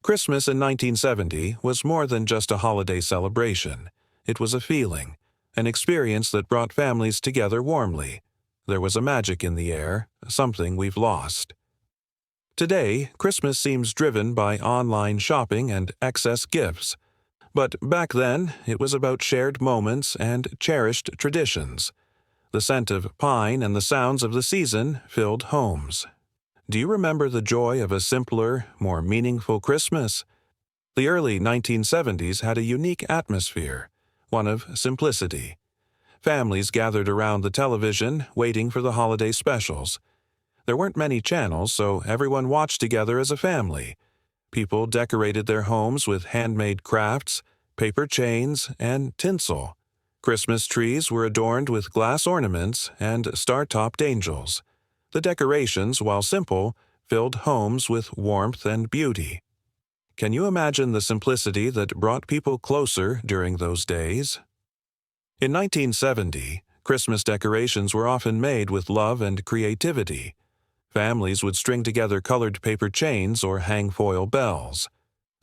Christmas in 1970 was more than just a holiday celebration. It was a feeling, an experience that brought families together warmly. There was a magic in the air, something we've lost. Today, Christmas seems driven by online shopping and excess gifts. But back then, it was about shared moments and cherished traditions. The scent of pine and the sounds of the season filled homes. Do you remember the joy of a simpler, more meaningful Christmas? The early 1970s had a unique atmosphere, one of simplicity. Families gathered around the television, waiting for the holiday specials. There weren't many channels, so everyone watched together as a family. People decorated their homes with handmade crafts, paper chains, and tinsel. Christmas trees were adorned with glass ornaments and star-topped angels. The decorations, while simple, filled homes with warmth and beauty. Can you imagine the simplicity that brought people closer during those days? In 1970, Christmas decorations were often made with love and creativity. Families would string together colored paper chains or hang foil bells.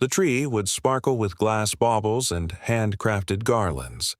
The tree would sparkle with glass baubles and handcrafted garlands.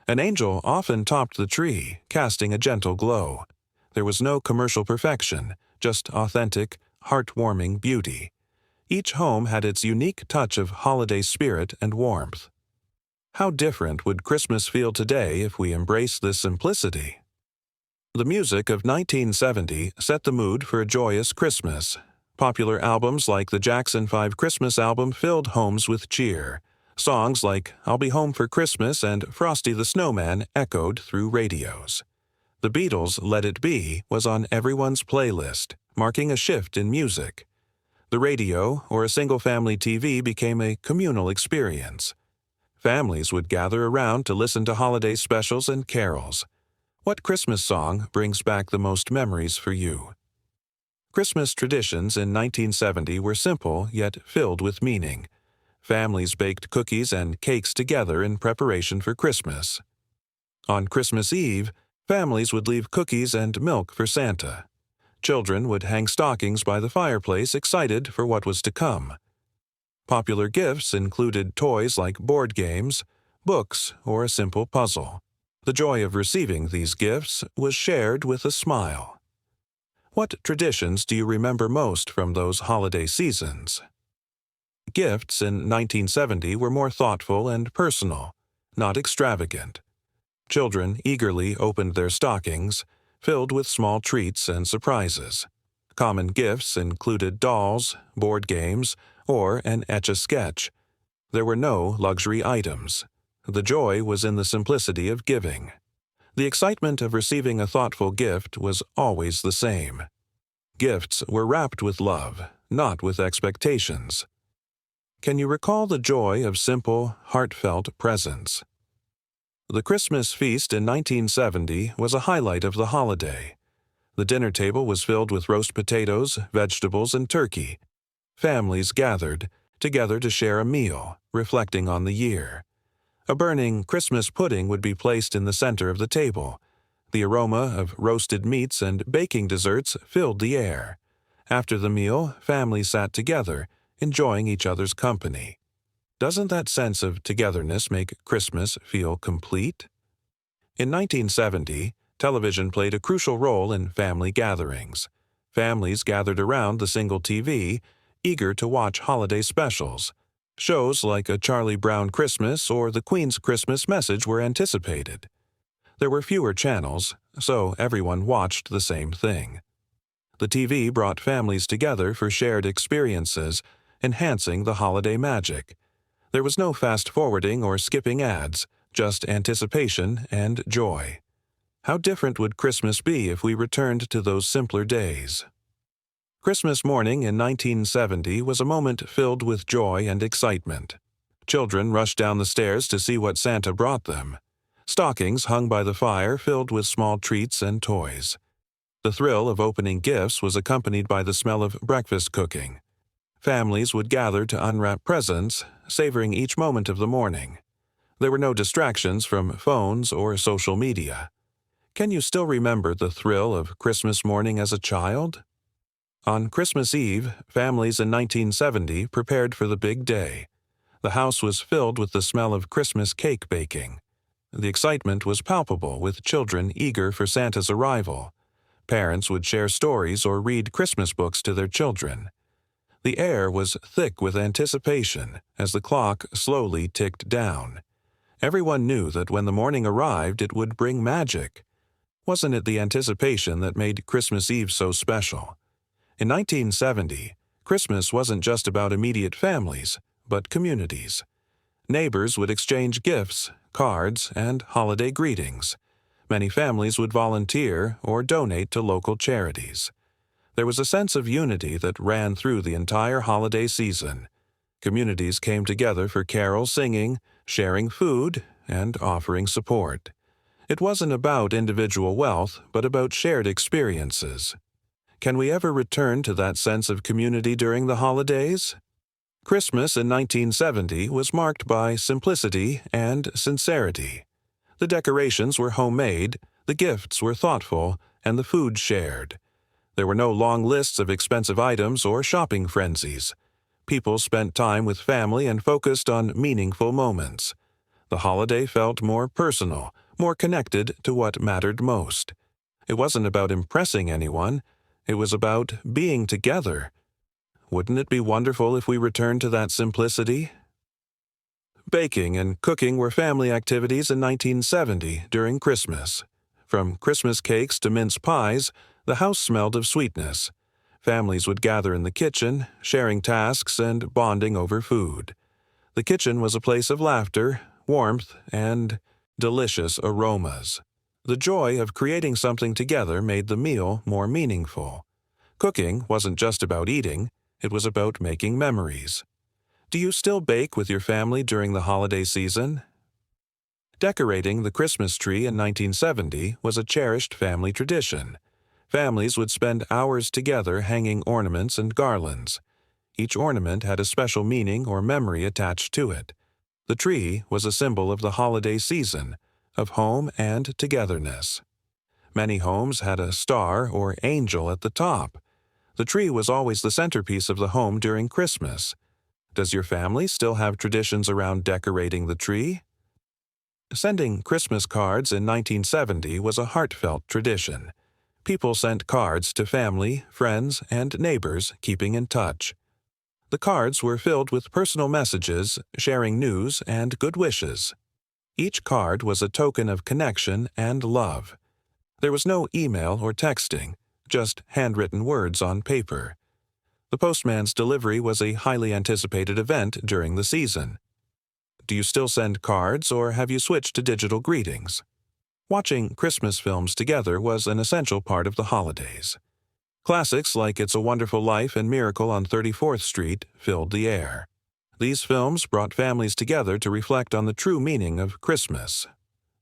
An angel often topped the tree, casting a gentle glow. There was no commercial perfection, just authentic, heartwarming beauty. Each home had its unique touch of holiday spirit and warmth. How different would Christmas feel today if we embraced this simplicity? The music of 1970 set the mood for a joyous Christmas. Popular albums like the Jackson 5 Christmas album filled homes with cheer. Songs like I'll Be Home for Christmas and Frosty the Snowman echoed through radios. The Beatles' Let It Be was on everyone's playlist, marking a shift in music. The radio or a single-family TV became a communal experience. Families would gather around to listen to holiday specials and carols. What Christmas song brings back the most memories for you? Christmas traditions in 1970 were simple yet filled with meaning. Families baked cookies and cakes together in preparation for Christmas. On Christmas Eve, families would leave cookies and milk for Santa. Children would hang stockings by the fireplace, excited for what was to come. Popular gifts included toys like board games, books, or a simple puzzle. The joy of receiving these gifts was shared with a smile. What traditions do you remember most from those holiday seasons? Gifts in 1970 were more thoughtful and personal, not extravagant. Children eagerly opened their stockings, filled with small treats and surprises. Common gifts included dolls, board games, or an Etch-a-Sketch. There were no luxury items. The joy was in the simplicity of giving. The excitement of receiving a thoughtful gift was always the same. Gifts were wrapped with love, not with expectations. Can you recall the joy of simple, heartfelt presents? The Christmas feast in 1970 was a highlight of the holiday. The dinner table was filled with roast potatoes, vegetables, and turkey. Families gathered together to share a meal, reflecting on the year. A burning Christmas pudding would be placed in the center of the table. The aroma of roasted meats and baking desserts filled the air. After the meal, families sat together, enjoying each other's company. Doesn't that sense of togetherness make Christmas feel complete? In 1970, television played a crucial role in family gatherings. Families gathered around the single TV, eager to watch holiday specials. Shows like A Charlie Brown Christmas or The Queen's Christmas Message were anticipated. There were fewer channels, so everyone watched the same thing. The TV brought families together for shared experiences, enhancing the holiday magic. There was no fast-forwarding or skipping ads, just anticipation and joy. How different would Christmas be if we returned to those simpler days? Christmas morning in 1970 was a moment filled with joy and excitement. Children rushed down the stairs to see what Santa brought them. Stockings hung by the fire filled with small treats and toys. The thrill of opening gifts was accompanied by the smell of breakfast cooking. Families would gather to unwrap presents, savoring each moment of the morning. There were no distractions from phones or social media. Can you still remember the thrill of Christmas morning as a child? On Christmas Eve, families in 1970 prepared for the big day. The house was filled with the smell of Christmas cake baking. The excitement was palpable, with children eager for Santa's arrival. Parents would share stories or read Christmas books to their children. The air was thick with anticipation as the clock slowly ticked down. Everyone knew that when the morning arrived, it would bring magic. Wasn't it the anticipation that made Christmas Eve so special? In 1970, Christmas wasn't just about immediate families, but communities. Neighbors would exchange gifts, cards, and holiday greetings. Many families would volunteer or donate to local charities. There was a sense of unity that ran through the entire holiday season. Communities came together for carol singing, sharing food, and offering support. It wasn't about individual wealth, but about shared experiences. Can we ever return to that sense of community during the holidays? Christmas in 1970 was marked by simplicity and sincerity. The decorations were homemade, the gifts were thoughtful, and the food shared. There were no long lists of expensive items or shopping frenzies. People spent time with family and focused on meaningful moments. The holiday felt more personal, more connected to what mattered most. It wasn't about impressing anyone. It was about being together. Wouldn't it be wonderful if we returned to that simplicity? Baking and cooking were family activities in 1970 during Christmas. From Christmas cakes to mince pies, the house smelled of sweetness. Families would gather in the kitchen, sharing tasks and bonding over food. The kitchen was a place of laughter, warmth, and delicious aromas. The joy of creating something together made the meal more meaningful. Cooking wasn't just about eating, it was about making memories. Do you still bake with your family during the holiday season? Decorating the Christmas tree in 1970 was a cherished family tradition. Families would spend hours together hanging ornaments and garlands. Each ornament had a special meaning or memory attached to it. The tree was a symbol of the holiday season, of home and togetherness. Many homes had a star or angel at the top. The tree was always the centerpiece of the home during Christmas. Does your family still have traditions around decorating the tree? Sending Christmas cards in 1970 was a heartfelt tradition. People sent cards to family, friends, and neighbors, keeping in touch. The cards were filled with personal messages, sharing news and good wishes. Each card was a token of connection and love. There was no email or texting, just handwritten words on paper. The postman's delivery was a highly anticipated event during the season. Do you still send cards, or have you switched to digital greetings? Watching Christmas films together was an essential part of the holidays. Classics like It's a Wonderful Life and Miracle on 34th Street filled the air. These films brought families together to reflect on the true meaning of Christmas.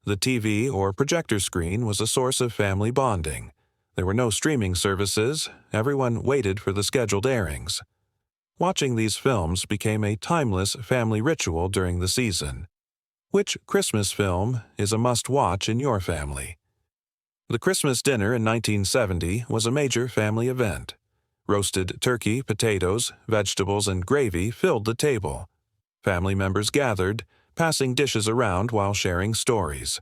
The TV or projector screen was a source of family bonding. There were no streaming services. Everyone waited for the scheduled airings. Watching these films became a timeless family ritual during the season. Which Christmas film is a must-watch in your family? The Christmas dinner in 1970 was a major family event. Roasted turkey, potatoes, vegetables, and gravy filled the table. Family members gathered, passing dishes around while sharing stories.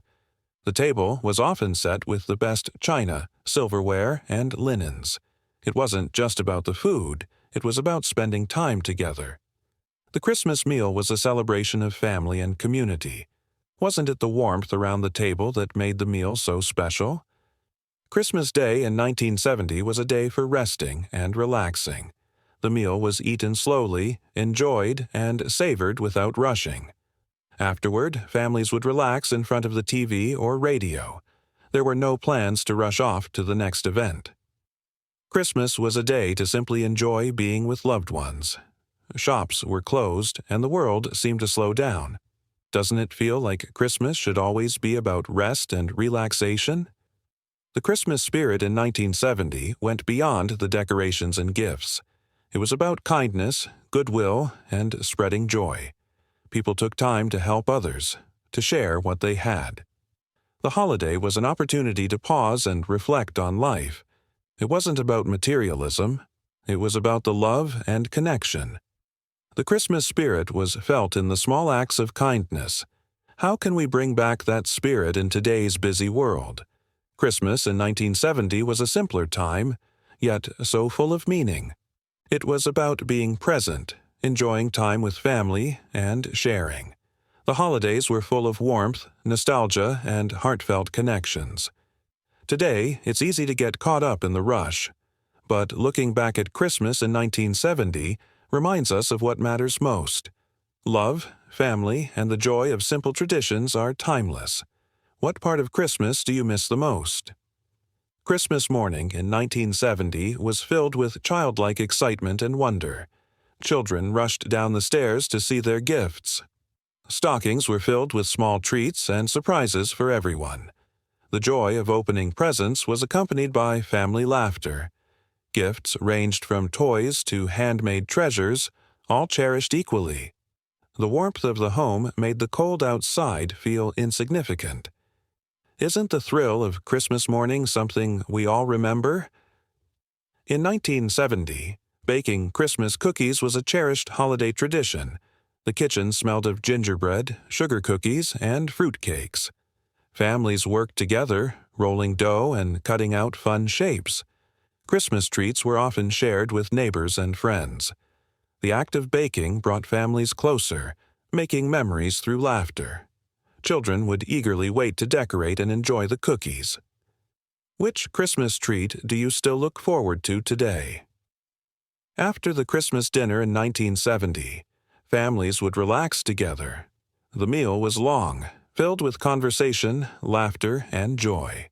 The table was often set with the best china, silverware, and linens. It wasn't just about the food, it was about spending time together. The Christmas meal was a celebration of family and community. Wasn't it the warmth around the table that made the meal so special? Christmas Day in 1970 was a day for resting and relaxing. The meal was eaten slowly, enjoyed, and savored without rushing. Afterward, families would relax in front of the TV or radio. There were no plans to rush off to the next event. Christmas was a day to simply enjoy being with loved ones. Shops were closed, and the world seemed to slow down. Doesn't it feel like Christmas should always be about rest and relaxation? The Christmas spirit in 1970 went beyond the decorations and gifts. It was about kindness, goodwill, and spreading joy. People took time to help others, to share what they had. The holiday was an opportunity to pause and reflect on life. It wasn't about materialism. It was about the love and connection. The Christmas spirit was felt in the small acts of kindness. How can we bring back that spirit in today's busy world? Christmas in 1970 was a simpler time, yet so full of meaning. It was about being present, enjoying time with family, and sharing. The holidays were full of warmth, nostalgia, and heartfelt connections. Today, it's easy to get caught up in the rush. But looking back at Christmas in 1970 reminds us of what matters most. Love, family, and the joy of simple traditions are timeless. What part of Christmas do you miss the most? Christmas morning in 1970 was filled with childlike excitement and wonder. Children rushed down the stairs to see their gifts. Stockings were filled with small treats and surprises for everyone. The joy of opening presents was accompanied by family laughter. Gifts ranged from toys to handmade treasures, all cherished equally. The warmth of the home made the cold outside feel insignificant. Isn't the thrill of Christmas morning something we all remember? In 1970, baking Christmas cookies was a cherished holiday tradition. The kitchen smelled of gingerbread, sugar cookies, and fruit cakes. Families worked together, rolling dough and cutting out fun shapes. Christmas treats were often shared with neighbors and friends. The act of baking brought families closer, making memories through laughter. Children would eagerly wait to decorate and enjoy the cookies. Which Christmas treat do you still look forward to today? After the Christmas dinner in 1970, families would relax together. The meal was long, filled with conversation, laughter, and joy.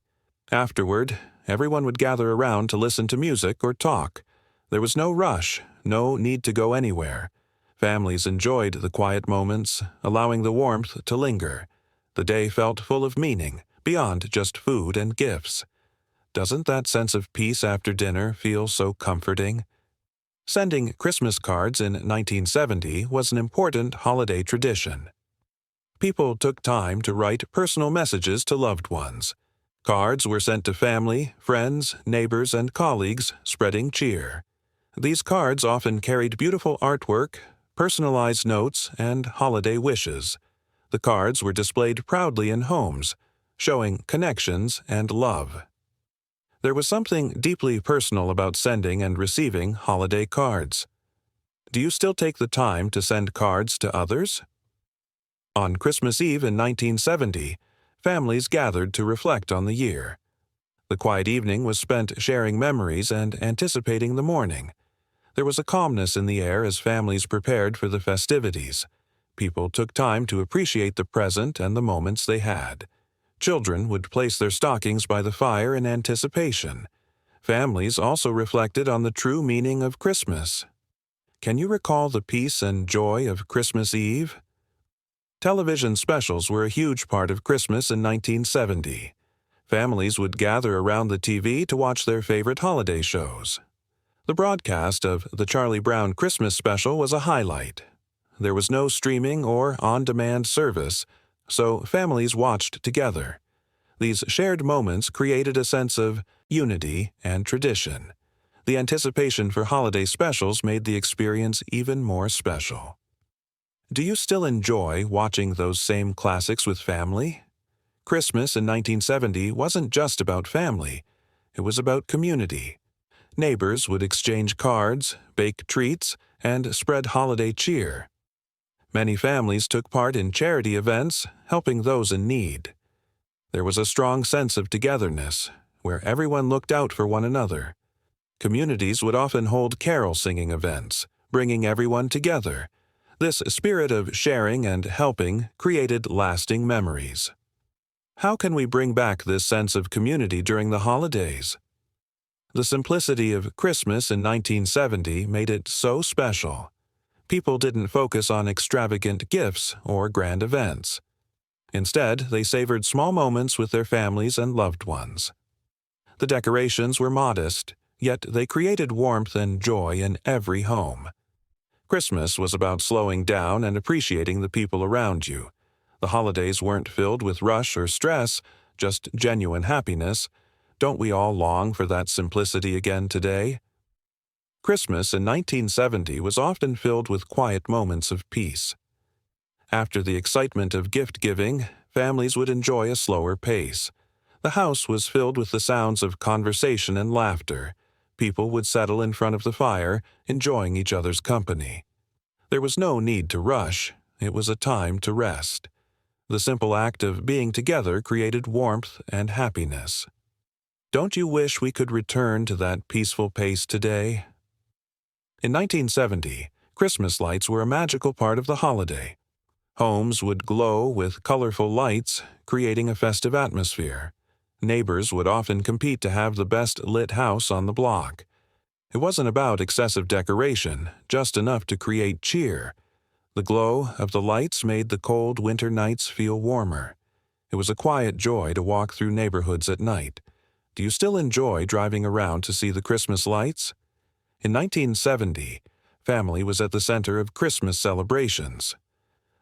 Afterward, everyone would gather around to listen to music or talk. There was no rush, no need to go anywhere. Families enjoyed the quiet moments, allowing the warmth to linger. The day felt full of meaning, beyond just food and gifts. Doesn't that sense of peace after dinner feel so comforting? Sending Christmas cards in 1970 was an important holiday tradition. People took time to write personal messages to loved ones. Cards were sent to family, friends, neighbors, and colleagues, spreading cheer. These cards often carried beautiful artwork, personalized notes, and holiday wishes. The cards were displayed proudly in homes, showing connections and love. There was something deeply personal about sending and receiving holiday cards. Do you still take the time to send cards to others? On Christmas Eve in 1970, families gathered to reflect on the year. The quiet evening was spent sharing memories and anticipating the morning. There was a calmness in the air as families prepared for the festivities. People took time to appreciate the present and the moments they had. Children would place their stockings by the fire in anticipation. Families also reflected on the true meaning of Christmas. Can you recall the peace and joy of Christmas Eve? Television specials were a huge part of Christmas in 1970. Families would gather around the TV to watch their favorite holiday shows. The broadcast of the Charlie Brown Christmas special was a highlight. There was no streaming or on-demand service, so families watched together. These shared moments created a sense of unity and tradition. The anticipation for holiday specials made the experience even more special. Do you still enjoy watching those same classics with family? Christmas in 1970 wasn't just about family. It was about community. Neighbors would exchange cards, bake treats, and spread holiday cheer. Many families took part in charity events, helping those in need. There was a strong sense of togetherness, where everyone looked out for one another. Communities would often hold carol-singing events, bringing everyone together. This spirit of sharing and helping created lasting memories. How can we bring back this sense of community during the holidays? The simplicity of Christmas in 1970 made it so special. People didn't focus on extravagant gifts or grand events. Instead, they savored small moments with their families and loved ones. The decorations were modest, yet they created warmth and joy in every home. Christmas was about slowing down and appreciating the people around you. The holidays weren't filled with rush or stress, just genuine happiness. Don't we all long for that simplicity again today? Christmas in 1970 was often filled with quiet moments of peace. After the excitement of gift-giving, families would enjoy a slower pace. The house was filled with the sounds of conversation and laughter. People would settle in front of the fire, enjoying each other's company. There was no need to rush. It was a time to rest. The simple act of being together created warmth and happiness. Don't you wish we could return to that peaceful pace today? In 1970, Christmas lights were a magical part of the holiday. Homes would glow with colorful lights, creating a festive atmosphere. Neighbors would often compete to have the best lit house on the block. It wasn't about excessive decoration, just enough to create cheer. The glow of the lights made the cold winter nights feel warmer. It was a quiet joy to walk through neighborhoods at night. Do you still enjoy driving around to see the Christmas lights? In 1970, family was at the center of Christmas celebrations.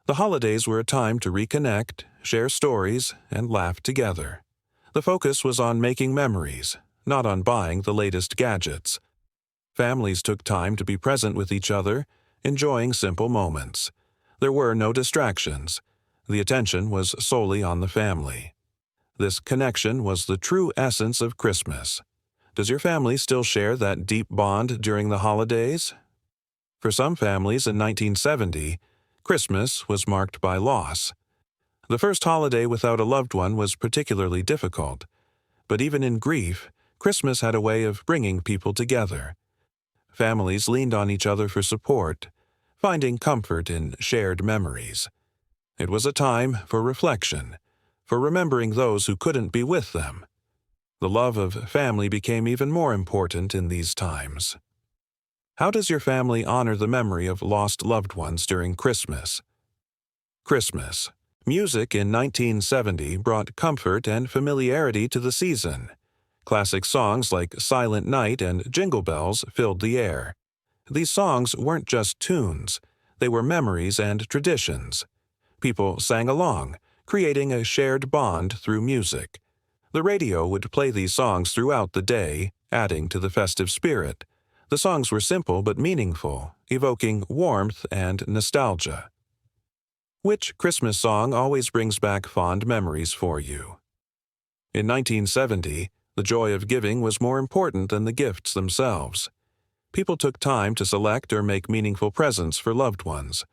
The holidays were a time to reconnect, share stories, and laugh together. The focus was on making memories, not on buying the latest gadgets. Families took time to be present with each other, enjoying simple moments. There were no distractions. The attention was solely on the family. This connection was the true essence of Christmas. Does your family still share that deep bond during the holidays? For some families in 1970, Christmas was marked by loss. The first holiday without a loved one was particularly difficult. But even in grief, Christmas had a way of bringing people together. Families leaned on each other for support, finding comfort in shared memories. It was a time for reflection, for remembering those who couldn't be with them. The love of family became even more important in these times. How does your family honor the memory of lost loved ones during Christmas? Christmas. Music in 1970 brought comfort and familiarity to the season. Classic songs like Silent Night and Jingle Bells filled the air. These songs weren't just tunes, they were memories and traditions. People sang along, creating a shared bond through music. The radio would play these songs throughout the day, adding to the festive spirit. The songs were simple but meaningful, evoking warmth and nostalgia. Which Christmas song always brings back fond memories for you? In 1970, the joy of giving was more important than the gifts themselves. People took time to select or make meaningful presents for loved ones.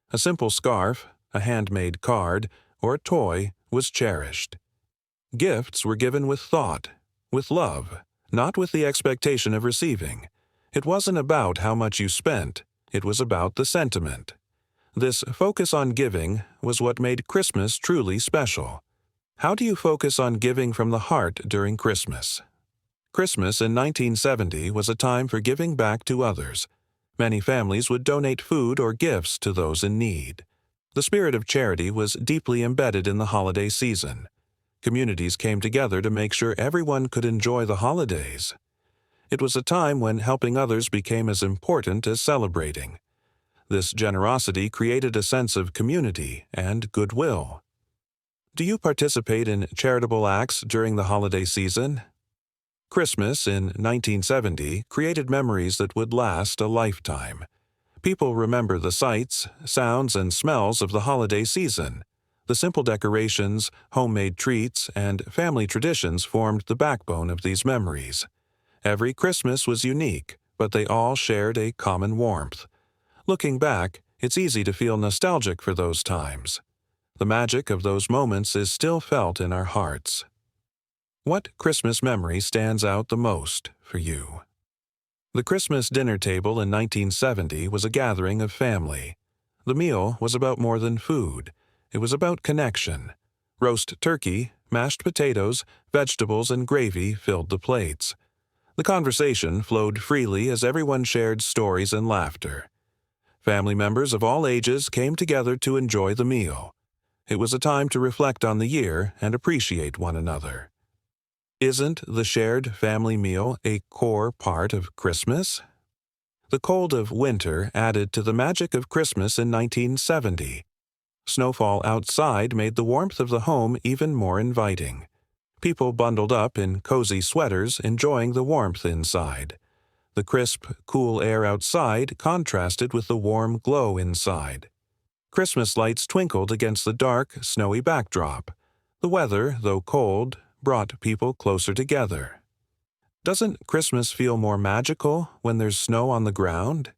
A simple scarf, a handmade card, or a toy was cherished. Gifts were given with thought, with love, not with the expectation of receiving. It wasn't about how much you spent, it was about the sentiment. This focus on giving was what made Christmas truly special. How do you focus on giving from the heart during Christmas? Christmas in 1970 was a time for giving back to others. Many families would donate food or gifts to those in need. The spirit of charity was deeply embedded in the holiday season. Communities came together to make sure everyone could enjoy the holidays. It was a time when helping others became as important as celebrating. This generosity created a sense of community and goodwill. Do you participate in charitable acts during the holiday season? Christmas in 1970 created memories that would last a lifetime. People remember the sights, sounds, and smells of the holiday season. The simple decorations, homemade treats, and family traditions formed the backbone of these memories. Every Christmas was unique, but they all shared a common warmth. Looking back, it's easy to feel nostalgic for those times. The magic of those moments is still felt in our hearts. What Christmas memory stands out the most for you? The Christmas dinner table in 1970 was a gathering of family. The meal was about more than food. It was about connection. Roast turkey, mashed potatoes, vegetables, and gravy filled the plates. The conversation flowed freely as everyone shared stories and laughter. Family members of all ages came together to enjoy the meal. It was a time to reflect on the year and appreciate one another. Isn't the shared family meal a core part of Christmas? The cold of winter added to the magic of Christmas in 1970. Snowfall outside made the warmth of the home even more inviting. People bundled up in cozy sweaters, enjoying the warmth inside. The crisp, cool air outside contrasted with the warm glow inside. Christmas lights twinkled against the dark, snowy backdrop. The weather, though cold, brought people closer together. Doesn't Christmas feel more magical when there's snow on the ground?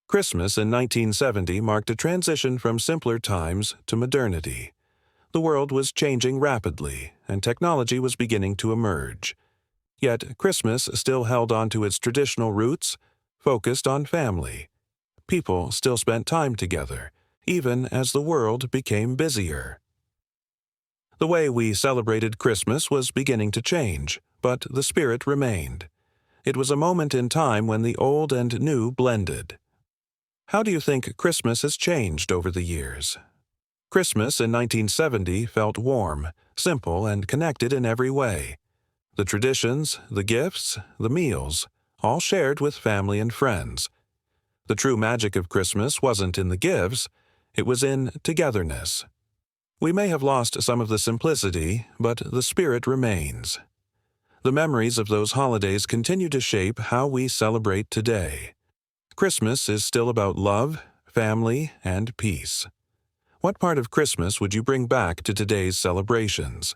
Christmas in 1970 marked a transition from simpler times to modernity. The world was changing rapidly, and technology was beginning to emerge. Yet Christmas still held on to its traditional roots, focused on family. People still spent time together, even as the world became busier. The way we celebrated Christmas was beginning to change, but the spirit remained. It was a moment in time when the old and new blended. How do you think Christmas has changed over the years? Christmas in 1970 felt warm, simple, and connected in every way. The traditions, the gifts, the meals, all shared with family and friends. The true magic of Christmas wasn't in the gifts, it was in togetherness. We may have lost some of the simplicity, but the spirit remains. The memories of those holidays continue to shape how we celebrate today. Christmas is still about love, family, and peace. What part of Christmas would you bring back to today's celebrations?